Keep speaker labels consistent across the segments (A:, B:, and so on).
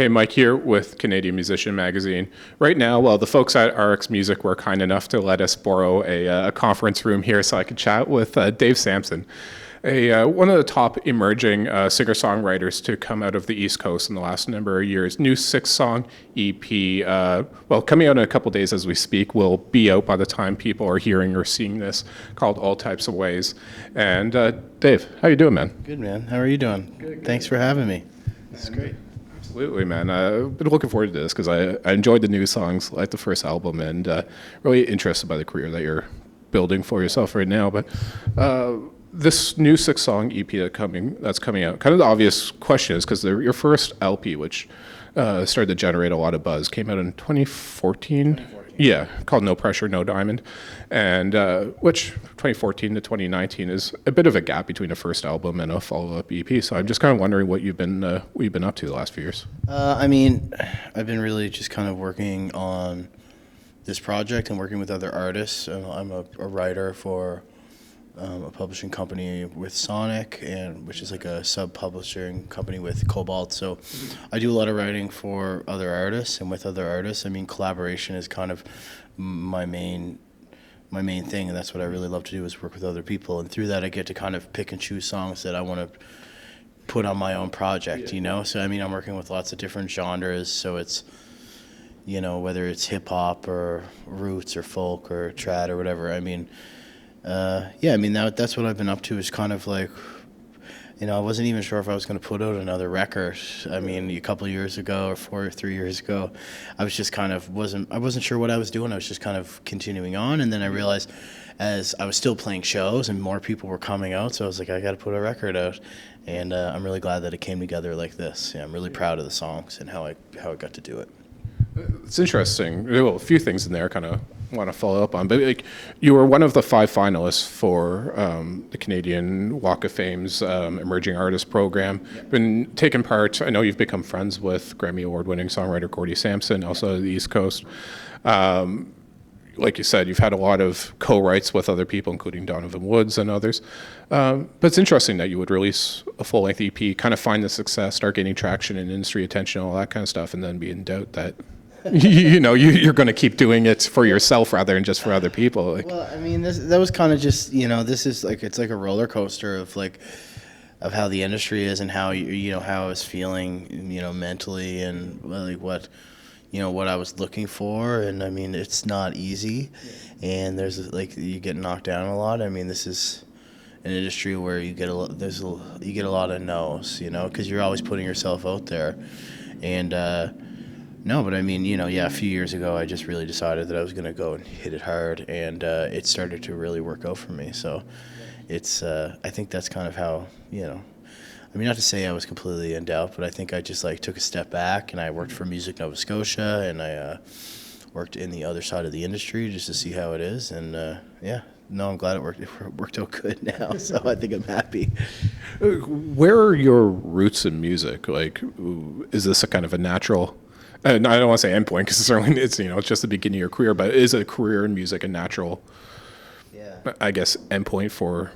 A: Hey, Mike here with Canadian Musician Magazine. Right now, well, the folks at RX Music were kind enough to let us borrow a conference room here so I could chat with Dave Sampson, one of the top emerging singer-songwriters to come out of the East Coast in the last number of years. New 6-song EP, coming out in a couple days as we speak, will be out by the time people are hearing or seeing this, called All Types of Ways. And Dave, how you doing, man?
B: Good, man. How are you doing?
A: Good.
B: Thanks for having me. This is great.
A: Absolutely, man. I've been looking forward to this because I enjoyed the new songs, like the first album, and really interested by the career that you're building for yourself right now. But this new 6-song EP that's coming out, kind of the obvious question is because your first LP, which started to generate a lot of buzz, came out in 2014. Yeah, called No Pressure, No Diamond, and which 2014 to 2019 is a bit of a gap between a first album and a follow-up EP. So I'm just kind of wondering what you've been up to the last few years.
B: I've been really just kind of working on this project and working with other artists. I'm a writer for a publishing company with Sonic, which is like a sub-publishing company with Cobalt. So I do a lot of writing for other artists and with other artists. Collaboration is kind of my main thing, and that's what I really love to do, is work with other people. And through that, I get to kind of pick and choose songs that I want to put on my own project, you know? So, I'm working with lots of different genres, so it's, whether it's hip-hop or roots or folk or trad or whatever. That's what I've been up to, is kind of like, I wasn't even sure if I was going to put out another record. A couple of years ago or 3 years ago, I was just kind of I wasn't sure what I was doing. I was just kind of continuing on, and then I realized as I was still playing shows and more people were coming out, so I was like, I got to put a record out, and I'm really glad that it came together like this. Yeah, I'm really proud of the songs and how I got to do it.
A: It's interesting. Well, a few things in there kind of want to follow up on, but you were one of the 5 finalists for the Canadian Walk of Fame's Emerging Artist Program. Yep. Been taking part. I know you've become friends with Grammy Award-winning songwriter Gordie Sampson, also the East Coast. Like you said, you've had a lot of co-writes with other people, including Donovan Woods and others. But it's interesting that you would release a full-length EP, kind of find the success, start gaining traction and industry attention, all that kind of stuff, and then be in doubt that you're going to keep doing it for yourself rather than just for other people.
B: That was kind of just, this is like, it's like a roller coaster of how the industry is and how how I was feeling, mentally, and like what I was looking for. And it's not easy, and there's you get knocked down a lot. This is an industry where you get a lot of no's, because you're always putting yourself out there. And no, but a few years ago, I just really decided that I was going to go and hit it hard, and it started to really work out for me. So it's, I think that's kind of how, not to say I was completely in doubt, but I think I just took a step back, and I worked for Music Nova Scotia, and I worked in the other side of the industry just to see how it is. And I'm glad it worked out good now. So I think I'm happy.
A: Where are your roots in music? Is this a kind of a natural... I don't want to say endpoint, because certainly it's just the beginning of your career, but is a career in music a natural, I guess, endpoint for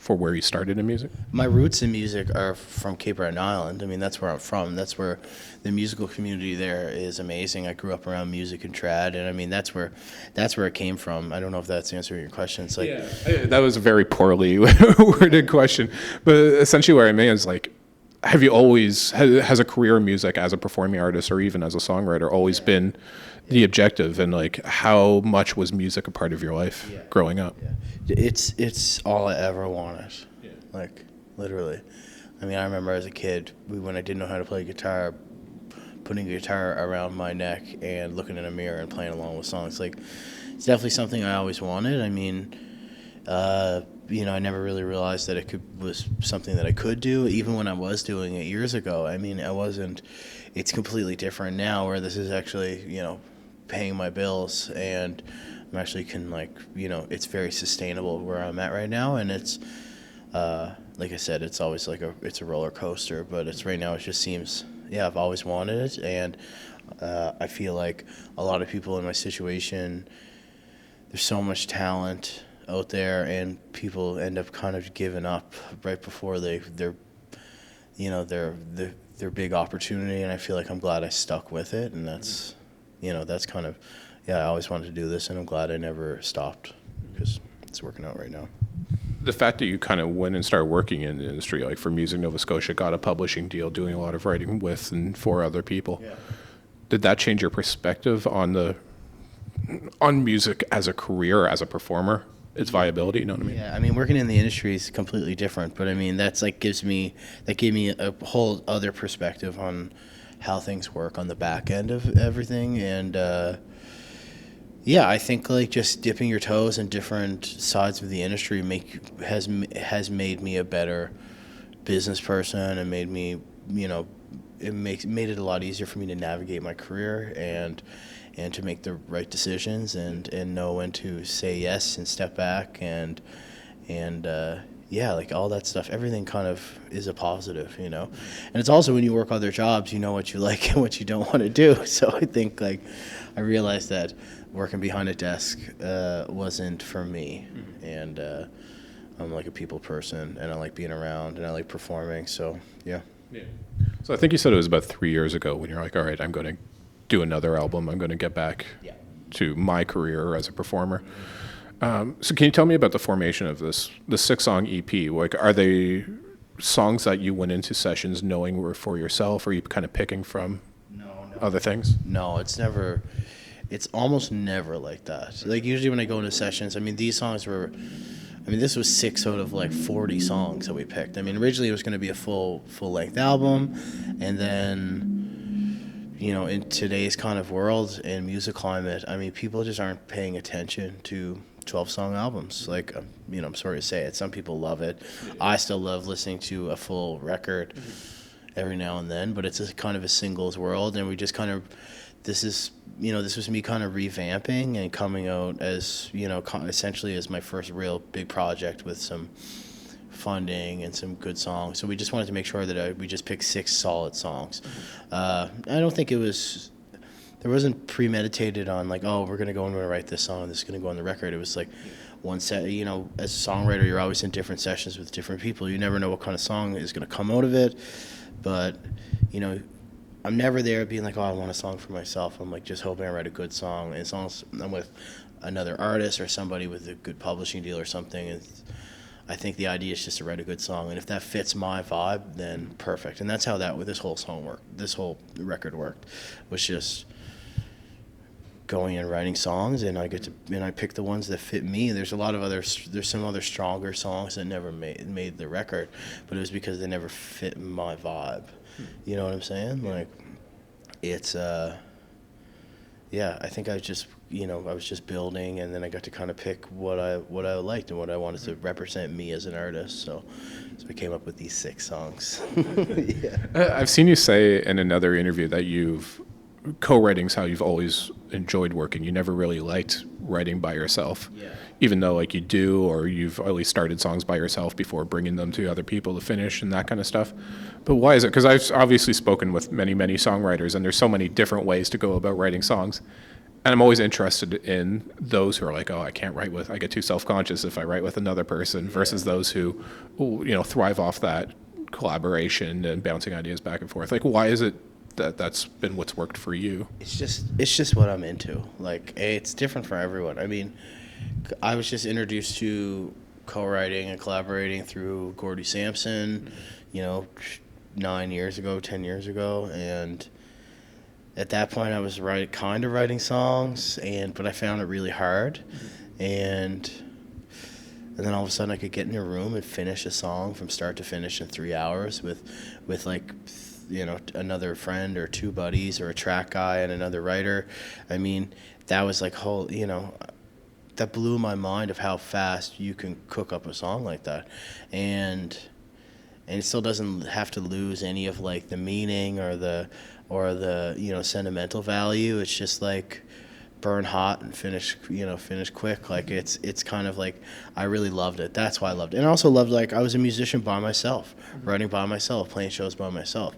A: where you started in music?
B: My roots in music are from Cape Breton Island. That's where I'm from. That's where the musical community there is amazing. I grew up around music and trad, and that's where it came from. I don't know if that's answering your question. It's
A: that was a very poorly worded question, but essentially what I mean is have you always, has a career in music as a performing artist or even as a songwriter always been the objective, and how much was music a part of your life growing up?
B: It's all I ever wanted, literally. I remember as a kid, when I didn't know how to play guitar, putting a guitar around my neck and looking in a mirror and playing along with songs. It's definitely something I always wanted. I never really realized that was something that I could do, even when I was doing it years ago. I wasn't. It's completely different now, where this is actually, paying my bills, and I'm actually it's very sustainable where I'm at right now. And it's, like I said, it's always it's a roller coaster, but right now it just seems, I've always wanted it, and I feel like a lot of people in my situation, there's so much talent out there, and people end up kind of giving up right before they're their big opportunity, and I feel like I'm glad I stuck with it, and that's, that's kind of, I always wanted to do this, and I'm glad I never stopped because it's working out right now.
A: The fact that you kind of went and started working in the industry, like for Music Nova Scotia, got a publishing deal, doing a lot of writing with and for other people.
B: Yeah.
A: Did that change your perspective on music as a career, as a performer, its viability? You know what I mean?
B: Yeah, I mean, working in the industry is completely different, but I mean, that gave me a whole other perspective on how things work on the back end of everything, and I think like just dipping your toes in different sides of the industry has made me a better business person, and made me, made it a lot easier for me to navigate my career and to make the right decisions and know when to say yes and step back and like all that stuff. Everything kind of is a positive, And it's also when you work other jobs, you know what you like and what you don't want to do. So I think like I realized that working behind a desk wasn't for me. And I'm like a people person, and I like being around, and I like performing. So yeah.
A: So I think you said it was about 3 years ago when you're like, all right, I'm going to do another album. I'm going to get back to my career as a performer. So can you tell me about the formation of the 6-song EP? Like, are they songs that you went into sessions knowing were for yourself, or are you kind of picking from other things?
B: No, it's almost never like that. Like usually when I go into sessions, I mean, this was 6 out of like 40 songs that we picked. I mean, originally it was going to be a full length album, and then, in today's kind of world and music climate, I mean, people just aren't paying attention to 12-song albums. Like, I'm sorry to say it, some people love it. I still love listening to a full record every now and then, but it's a kind of a singles world, and we just kind of, this was me kind of revamping and coming out as, essentially as my first real big project with some funding and some good songs. So we just wanted to make sure that we just picked 6 solid songs. I don't think there wasn't premeditated on like, oh, we're going to go and we're going to write this song and this is going to go on the record. It was like one set, as a songwriter, you're always in different sessions with different people. You never know what kind of song is going to come out of it. But, I'm never there being like, oh, I want a song for myself. I'm like just hoping I write a good song. And as long as I'm with another artist or somebody with a good publishing deal or something, I think the idea is just to write a good song. And if that fits my vibe, then perfect. And that's how this whole song worked. This whole record worked, was just going and writing songs, and I pick the ones that fit me. There's some other stronger songs that never made the record, but it was because they never fit my vibe. You know what I'm saying? Like, it's I think I was just building, and then I got to kind of pick what I liked and what I wanted to represent me as an artist. So I came up with these 6 songs.
A: I've seen you say in another interview that co-writing's how you've always enjoyed working. You never really liked writing by yourself, even though like you do, or you've at least started songs by yourself before bringing them to other people to finish and that kind of stuff. But why is it? Because I've obviously spoken with many, many songwriters, and there's so many different ways to go about writing songs. And I'm always interested in those who are like, oh, I get too self-conscious if I write with another person, versus those who, thrive off that collaboration and bouncing ideas back and forth. Like, why is it that's been what's worked for you?
B: It's just what I'm into. Like, it's different for everyone. I mean, I was just introduced to co-writing and collaborating through Gordie Sampson, 10 years ago, and at that point I was kind of writing songs, but I found it really hard, and then all of a sudden I could get in a room and finish a song from start to finish in 3 hours with like, another friend or 2 buddies or a track guy and another writer. I mean, that was like that blew my mind of how fast you can cook up a song like that. And it still doesn't have to lose any of like the meaning or the sentimental value. It's just like burn hot and finish quick. Like it's kind of like, I really loved it. That's why I loved it. And I also loved, like, I was a musician by myself, writing by myself, playing shows by myself.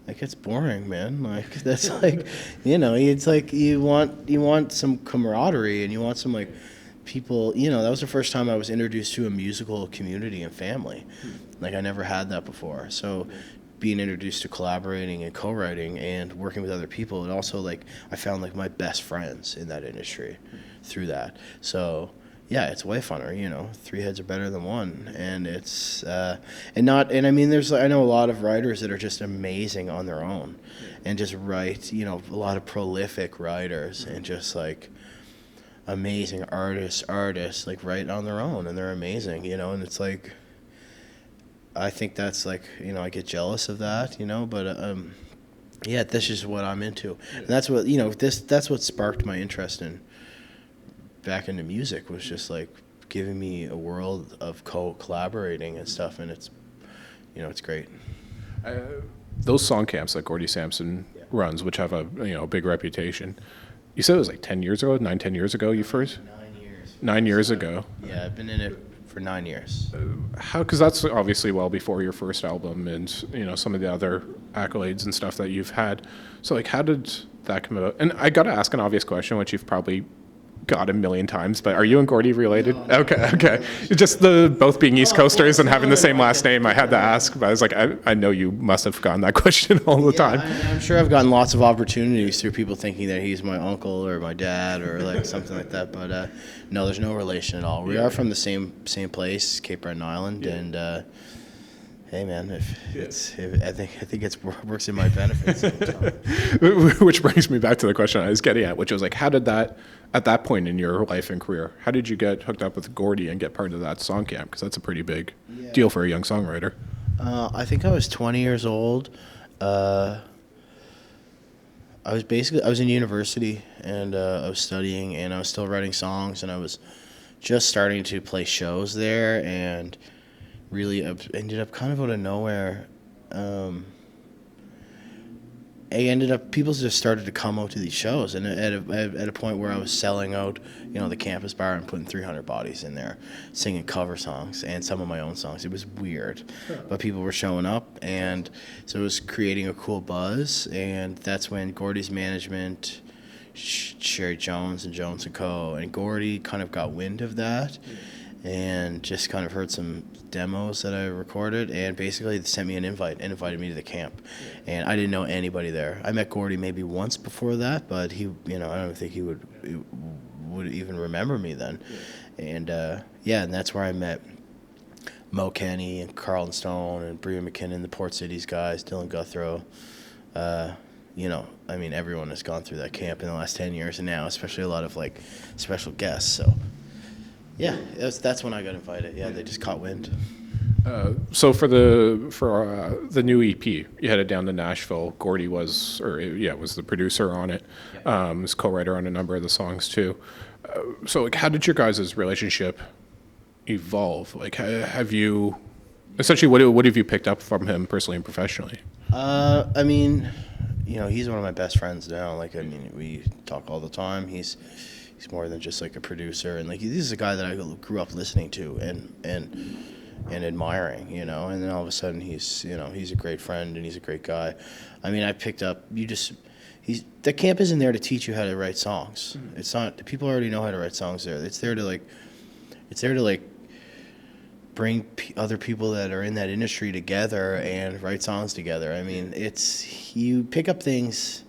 B: Like, it's boring, man. Like, that's like, it's like you want some camaraderie, and you want some like people, that was the first time I was introduced to a musical community and family. Like, I never had that before. So being introduced to collaborating and co-writing and working with other people, and also like I found like my best friends in that industry through that. So yeah, it's way funner, you know. Three heads are better than one, and it's I mean, I know a lot of writers that are just amazing on their own, and just write, you know, a lot of prolific writers and just like amazing artists like write on their own, and they're amazing, you know. And it's like, I think that's like, you know, I get jealous of that, you know, but yeah, this is what I'm into, and that's what, you know, that's what sparked my interest in back into music, was just like giving me a world of collaborating and stuff, and it's, you know, it's great.
A: Those song camps that Gordie Sampson runs, which have a, you know, big reputation. You said it was like 10 years ago, 10 years ago you first?
B: 9 years.
A: 9 years ago.
B: Yeah, I've been in it for 9 years.
A: How, because that's obviously well before your first album and, you know, some of the other accolades and stuff that you've had. So like, how did that come about? And I got to ask an obvious question, which you've probably got a million times, but are you and Gordy related? No. Okay. Just both being East Coasters and having the same last name, I had to ask, but I was like, I know you must have gotten that question all the time.
B: I'm sure I've gotten lots of opportunities through people thinking that he's my uncle or my dad or like something like that, but no, there's no relation at all. We are from the same place, Cape Breton Island, and hey man, I think it works in my benefit.
A: Which brings me back to the question I was getting at, which was like, how did that, at that point in your life and career, how did you get hooked up with Gordy and get part of that song camp? Because that's a pretty big deal for a young songwriter.
B: I think I was 20 years old. I was in university, and I was studying, and I was still writing songs, and I was just starting to play shows there, and really ended up kind of out of nowhere. People just started to come out to these shows, and at a point where I was selling out, you know, the campus bar and putting 300 bodies in there, singing cover songs and some of my own songs. It was weird, but people were showing up, and so it was creating a cool buzz. And that's when Gordy's management, Sherry Jones and Jones & Co. and Gordy kind of got wind of that, and just kind of heard some demos that I recorded, and basically they sent me an invite and invited me to the camp. And I didn't know anybody there. I met Gordy maybe once before that, but he, you know, I don't think he would even remember me then. And and that's where I met Mo Kenny and Carlton Stone and Bria McKinnon, the Port Cities guys, Dylan Guthrow. You know, I mean, everyone has gone through that camp in the last 10 years, and now especially a lot of like special guests. So yeah, that's when I got invited. Yeah, they just caught wind.
A: So for the new EP, you headed down to Nashville. Gordy was the producer on it. Was co-writer on a number of the songs too. So like, how did your guys' relationship evolve? Like, have you essentially what have you picked up from him personally and professionally? I
B: mean, you know, he's one of my best friends now. Like, I mean, we talk all the time. He's more than just like a producer, and like this is a guy that I grew up listening to and admiring, you know. And then all of a sudden he's a great friend and he's a great guy. I mean, I picked up the camp isn't there to teach you how to write songs. Mm-hmm. It's not. People already know how to write songs there. It's there to bring other people that are in that industry together and write songs together. I mean, you pick up things.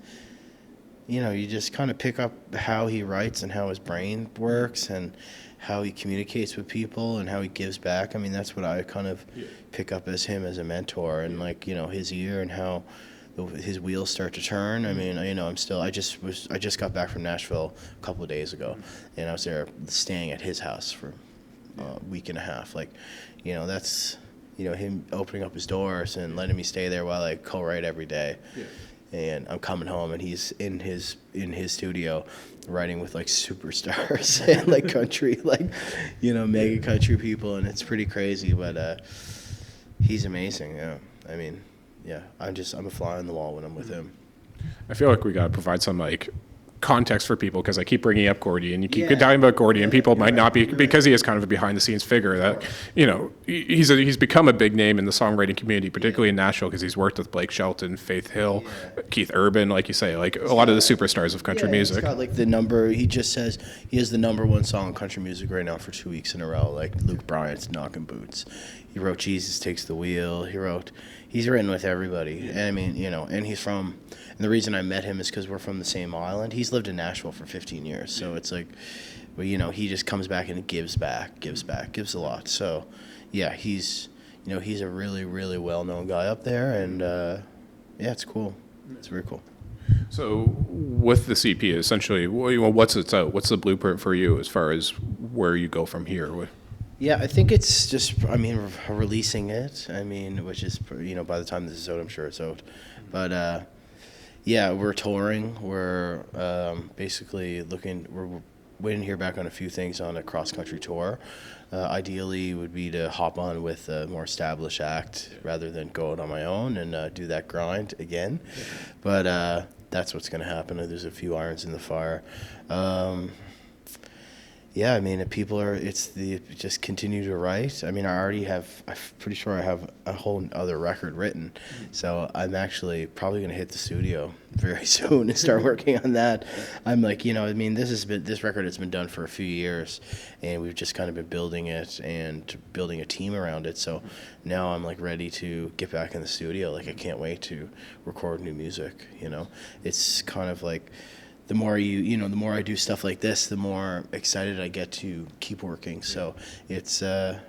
B: You know, you just kind of pick up how he writes and how his brain works and how he communicates with people and how he gives back. I mean, that's what I kind of pick up as him as a mentor, and like, you know, his ear and how his wheels start to turn. I mean, you know, I just got back from Nashville a couple of days ago, and I was there staying at his house for a week and a half. Like, you know, that's, you know, him opening up his doors and letting me stay there while I co-write every day. Yeah. And I'm coming home, and he's in his studio writing with like superstars and like country, like, you know, mega country people, and it's pretty crazy. But he's amazing. Yeah, I mean, yeah, I'm a fly on the wall when I'm with him.
A: I feel like we gotta provide some like context for people, because I keep bringing up Gordy, and you keep talking about Gordy, and people might not be, because he is kind of a behind-the-scenes figure that, you know, he's become a big name in the songwriting community, particularly in Nashville, because he's worked with Blake Shelton, Faith Hill, Keith Urban, like you say, like a lot of the superstars of country music.
B: He's got like he just says he has the #1 song in country music right now for 2 weeks in a row, like Luke Bryant's Knockin' Boots. He wrote Jesus Takes the Wheel. He he's written with everybody. And I mean, you know, and and the reason I met him is because we're from the same island. He's lived in Nashville for 15 years. So it's like, well, you know, he just comes back and gives a lot. So yeah, he's a really, really well-known guy up there. And yeah, it's cool. It's very cool.
A: So with the CP, essentially, what's the blueprint for you as far as where you go from here?
B: Yeah, I think it's just, I mean, releasing it. I mean, which is, you know, by the time this is out, I'm sure it's out. But yeah, we're touring. We're basically we're waiting to hear back on a few things on a cross-country tour. Ideally would be to hop on with a more established act rather than go out on my own and do that grind again. But that's what's going to happen. There's a few irons in the fire. Yeah, I mean, just continue to write. I mean, I'm pretty sure I have a whole other record written. So I'm actually probably going to hit the studio very soon and start working on that. I'm like, you know, I mean, this record has been done for a few years, and we've just kind of been building it and building a team around it. So now I'm like ready to get back in the studio. Like, I can't wait to record new music, you know. It's kind of like, the more the more I do stuff like this, the more excited I get to keep working. So it's yeah,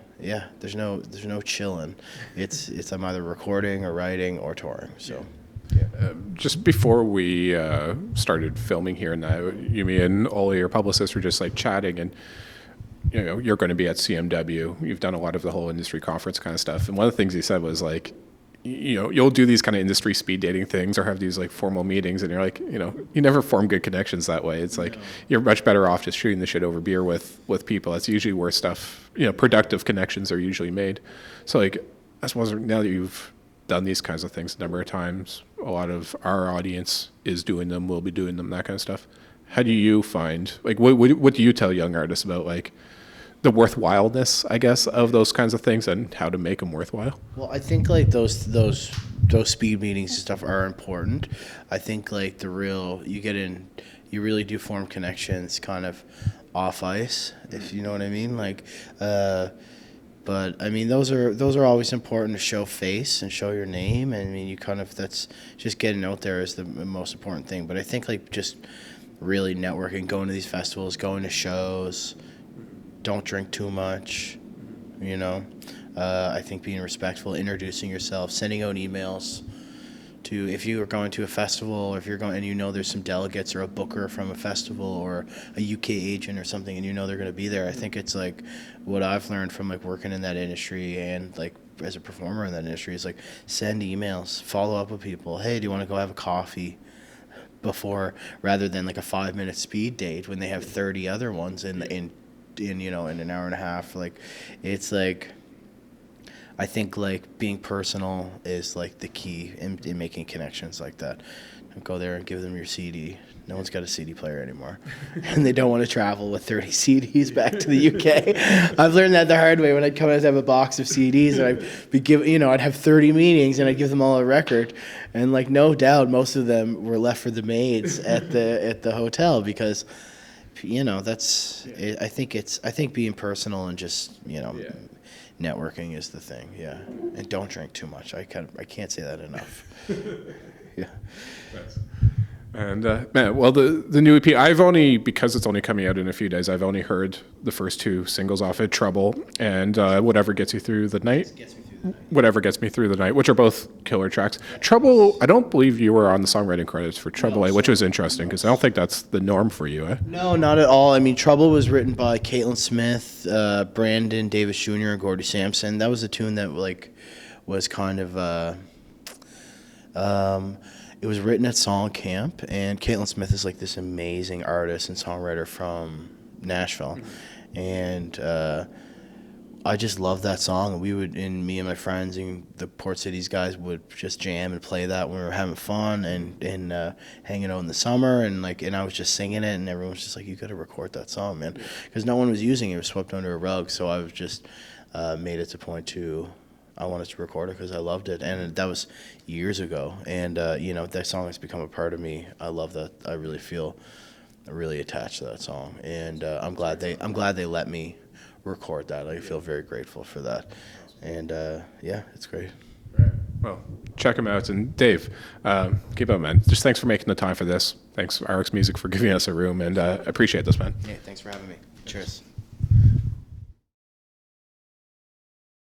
B: there's no chilling. It's I'm either recording or writing or touring. So yeah.
A: Just before we started filming here, now me and all your publicists were just like chatting, and you know, you're going to be at CMW. You've done a lot of the whole industry conference kind of stuff, and one of the things he said was like, you know, you'll do these kind of industry speed dating things or have these like formal meetings, and you're like, you know, you never form good connections that way. It's like, you're much better off just shooting the shit over beer with people. That's usually where stuff, you know, productive connections are usually made. So like, I suppose now that you've done these kinds of things a number of times, a lot of our audience is doing them, will be doing them, that kind of stuff. How do you find, like, what do you tell young artists about like the worthwhileness, I guess, of those kinds of things and how to make them worthwhile?
B: Well, I think like those speed meetings and stuff are important. I think like you really do form connections kind of off ice, if you know what I mean. Like, but I mean, those are always important to show face and show your name. I mean, that's just getting out there is the most important thing. But I think like just really networking, going to these festivals, going to shows. Don't drink too much, you know. I think being respectful, introducing yourself, sending out emails to, if you are going to a festival, or if you're going and you know there's some delegates or a booker from a festival or a UK agent or something, and you know they're going to be there. I think it's like what I've learned from like working in that industry and like as a performer in that industry is like send emails, follow up with people. Hey, do you want to go have a coffee? Before, rather than like a 5-minute speed date when they have 30 other ones in you know, in an hour and a half. Like, it's like, I think like being personal is like the key in making connections like that. Don't go there and give them your CD. No one's got a CD player anymore, and they don't want to travel with 30 CDs back to the UK. I've learned that the hard way. When I'd come out to have a box of CDs, and I'd have 30 meetings, and I'd give them all a record, and like no doubt, most of them were left for the maids at the hotel because, you know, that's. I think being personal and just, you know, networking is the thing. Yeah, and don't drink too much. I can't say that enough. Yeah.
A: And man, well, the new EP, because it's only coming out in a few days, I've only heard the first 2 singles off it, Trouble and Whatever Gets You Through the Night. Whatever Gets Me Through the Night, which are both killer tracks. Trouble, I don't believe you were on the songwriting credits for Trouble, which was interesting because I don't think that's the norm for you, eh?
B: No, not at all. I mean, Trouble was written by Caitlin Smith, Brandon Davis Jr., and Gordie Sampson. That was a tune that like was kind of it was written at Song Camp, and Caitlin Smith is like this amazing artist and songwriter from Nashville, and I just love that song. And me and my friends and the Port Cities guys would just jam and play that when we were having fun and hanging out in the summer, and I was just singing it, and everyone was just like, "You got to record that song, man," because no one was using it. It was swept under a rug. So I was just made it to point to. I wanted to record it because I loved it, and that was years ago. And you know, that song has become a part of me. I love that. I really feel really attached to that song, and I'm glad they let me record that. I feel very grateful for that, and yeah, it's great.
A: Right. Well, check him out. And Dave, keep up, man. Just thanks for making the time for this. Thanks, RX Music, for giving us a room, and appreciate this, man.
B: Yeah, thanks for having me. Cheers.